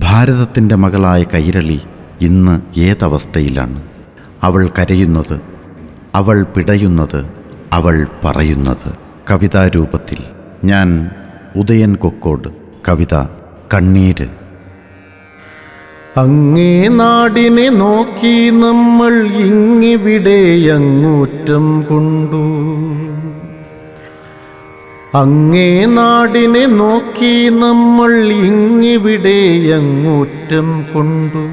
ഭാരതത്തിൻ്റെ മകളായ കൈരളി ഇന്ന് ഏതവസ്ഥയിലാണ്? അവൾ കരയുന്നത്, അവൾ പിടയുന്നത്, അവൾ പറയുന്നത്. കവിതാരൂപത്തിൽ ഞാൻ ഉദയൻ കൊക്കോട്. കവിത കണ്ണീര്. അങ്ങേ നാടിനെ നോക്കി നമ്മൾ ഇങ്ങിവിടെ അങ്ങൂറ്റം കൊണ്ടു. അങ്ങേ നാടിനെ നോക്കി നമ്മൾ ഇങ്ങിവിടെ അങ്ങൂറ്റം കൊണ്ടു.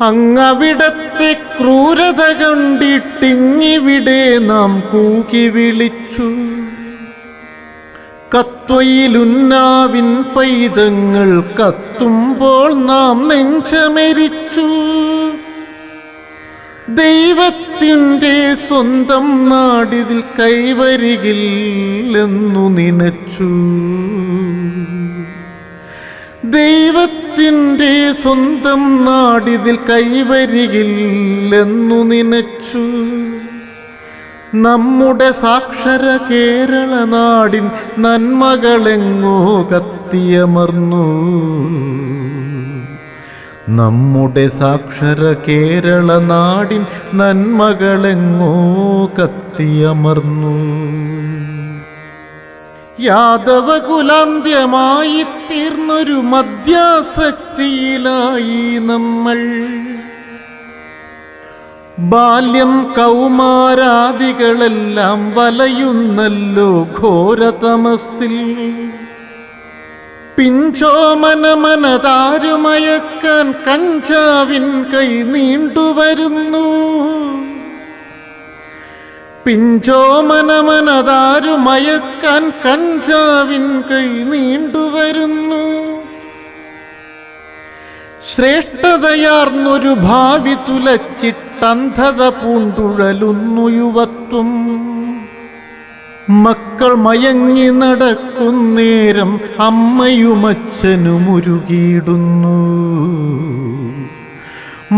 അങ്ങവിടത്തെ ക്രൂരത കണ്ടിട്ടിങ്ങിവിടെ നാം കൂകി വിളിച്ചു. കത്വയിലുന്നാവിൻ പൈതങ്ങൾ കത്തുമ്പോൾ നാം നെഞ്ചമരിച്ചു. ദൈവത്തിൻ്റെ സ്വന്തം നാടിതിൽ കൈവരികില്ലെന്നു നനച്ചു. ദൈവത്തിൻ്റെ സ്വന്തം നാടിതിൽ കൈവരികില്ലെന്നു നനച്ചു. നമ്മുടെ സാക്ഷര കേരള നാടിൻ നന്മകളെങ്ങോ കത്തിയമർന്നു. നമ്മുടെ സാക്ഷര കേരള നാടിൻ നന്മകളെങ്ങോ കത്തിയമർന്നു. യാദവ കുലാന്ത്യമായി തീർന്നൊരു മദ്യാസക്തിയിലായി നമ്മൾ. ബാല്യം കൗമാരാദികളെല്ലാം വലയുന്നല്ലോ ഘോരതമസ്സിൽ. പിഞ്ചോമനമനതാരുമയക്കാൻ കഞ്ചാവിൻ കൈ നീണ്ടുവരുന്നു. പിഞ്ചോമനമനതാരുമയക്കാൻ കഞ്ചാവിൻ കൈ നീണ്ടുവരുന്നു. ശ്രേഷ്ഠതയാർന്നൊരു ഭാവി തുലച്ചിട്ടന്ധത പൂണ്ടുഴലുന്നു യുവത്വം. മക്കൾ മയങ്ങി നടക്കുന്നേരം അമ്മയുമച്ഛനുമുരുകിയിടുന്നു.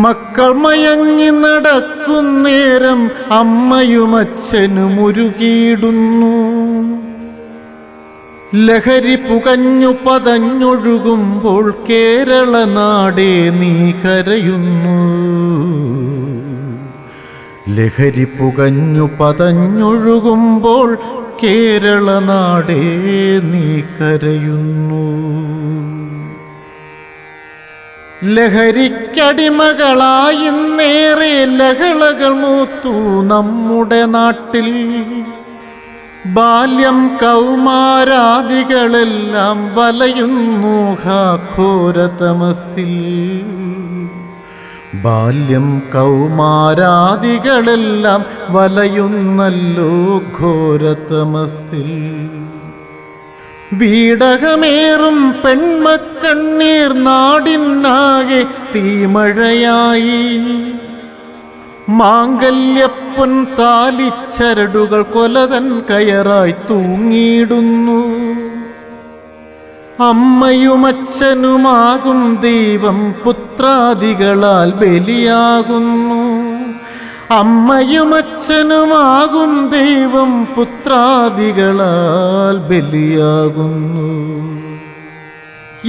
മക്കൾ മയങ്ങി നടക്കുന്നേരം അമ്മയുമച്ഛനുമുരുകിയിടുന്നു. ലഹരി പുകഞ്ഞു പതഞ്ഞൊഴുകുമ്പോൾ കേരള നാടേ നീ കരയുന്നു. ലഹരി പുകഞ്ഞു പതഞ്ഞൊഴുകുമ്പോൾ കേരള നാടേ നീ കരയുന്നു. ലഹരിക്കടിമകളായി നേരെ ലഹളകൾ മൂത്തു നമ്മുടെ നാട്ടിൽ. ബാല്യം കൗമാരാദികളെല്ലാം വലയുന്നു ഘോരതമസ്സിൽ. ബാല്യം കൗമാരാദികളെല്ലാം വലയുന്നല്ലോ ഘോരതമസ്സിൽ. വീടകമേറും പെൺമക്കണ്ണീർ നാടിനാകെ തീമഴയായി. മാംഗല്യപ്പൊൻ താലിച്ചരടുകൾ കൊലതൻ കയറായി തൂങ്ങിയിടുന്നു. അമ്മയുമച്ഛനുമാകും ദൈവം പുത്രാദികളാൽ ബലിയാകുന്നു. അമ്മയുമച്ഛനുമാകും ദൈവം പുത്രാദികളാൽ ബലിയാകുന്നു.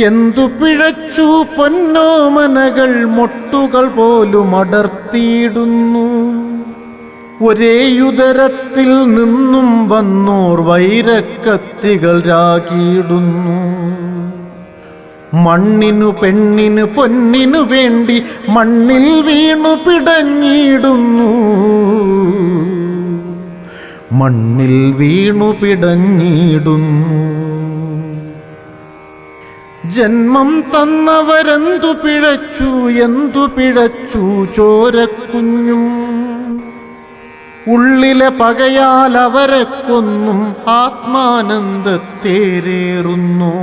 എന്തു പിഴച്ചു പൊന്നോമനകൾ മൊട്ടുകൾ പോലും അടർത്തിയിടുന്നു. ഒരേയുദരത്തിൽ നിന്നും വന്നോർ വൈരക്കത്തികൾ രാഗിയിടുന്നു. മണ്ണിനു പെണ്ണിനു പൊന്നിനു വേണ്ടി മണ്ണിൽ വീണു പിടഞ്ഞിടുന്നു. മണ്ണിൽ വീണു പിടഞ്ഞിടുന്നു. ജന്മം തന്നവരെന്തു പിഴച്ചു, എന്തു പിഴച്ചു ചോരക്കുഞ്ഞും. ഉള്ളിലെ പകയാൽ അവരെ കൊന്നും ആത്മാനന്ദത്തേരേറുന്നു.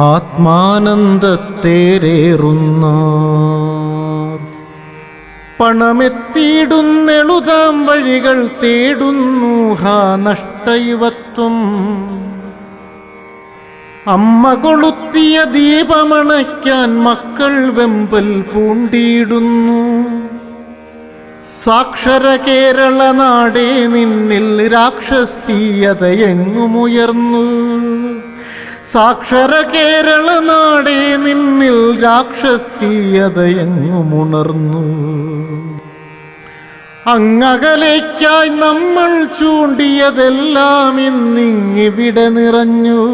ആത്മാനന്ദത്തേരേറുന്ന പണമെത്തിയിടുന്നെളുതാം വഴികൾ തേടുന്നു ഹാ നഷ്ടയുവത്വം. അമ്മ കൊളുത്തിയ ദീപമണയ്ക്കാൻ മക്കൾ വെമ്പൽ പൂണ്ടിയിടുന്നു. സാക്ഷര കേരള നാടേ നിന്നിൽ രാക്ഷസീയതയെങ്ങുമുയർന്നു. സാക്ഷര കേരള നാടേ നിന്നിൽ രാക്ഷസീയതയെങ്ങുമുണർന്നു. അങ്ങകലേക്കായി നമ്മൾ ചൂണ്ടിയതെല്ലാം ഇന്നിങ്ങിവിടെ നിറഞ്ഞു.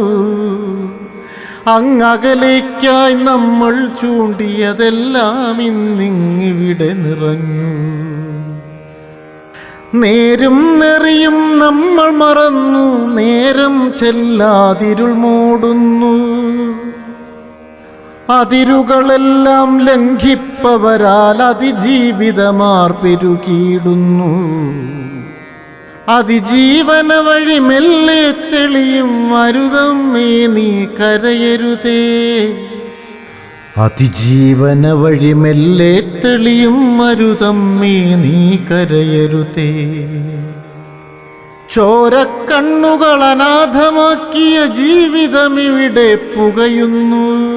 അങ്ങകലേക്കായി നമ്മൾ ചൂണ്ടിയതെല്ലാം ഇന്നിങ്ങിവിടെ നിറഞ്ഞു. നേരും നെറിയും നമ്മൾ മറന്നു, നേരം ചെല്ലാതിരുൾ മൂടുന്നു. അതിരുകളെല്ലാം ലംഘിപ്പവരാൽ അതിജീവിതമാർ പെരുകിയിടുന്നു. അതിജീവന വഴി മെല്ലെ തെളിയും അരുതമ്മേ നീ കരയരുതേ. അതിജീവന വഴി മെല്ലെ തെളിയും അരുതമ്മേ നീ കരയരുതേ. ചോരക്കണ്ണുകൾ അനാഥമാക്കിയ ജീവിതമിവിടെ പുകയുന്നു.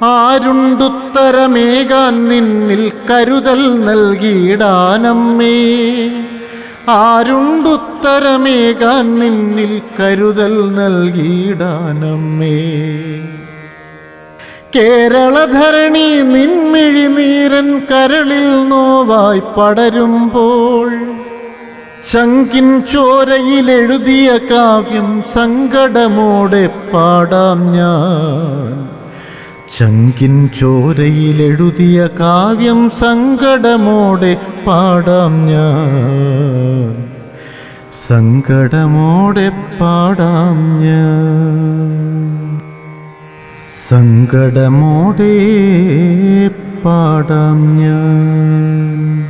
ആരുണ്ടുത്തരമേകാൻ നിന്നിൽ കരുതൽ നൽകിയിടാനമ്മേ. ആരുണ്ടുത്തരമേകാൻ നിന്നിൽ കരുതൽ നൽകിയിടാനമ്മേ. കേരളധരണി നിൻമിഴിനീരൻ കരളിൽ നോവായി പടരുമ്പോൾ ശങ്കിൻ ചോരയിലെഴുതിയ കാവ്യം സങ്കടമോടെ പാടാം ഞാൻ. ശങ്കിൻ ചോരയിലെഴുതിയ കാവ്യം സങ്കടമോടെ പാടാം ഞാൻ. സങ്കടമോടെ പാടാം ഞാൻ. സങ്കടമോടെ പാടാം ഞാൻ.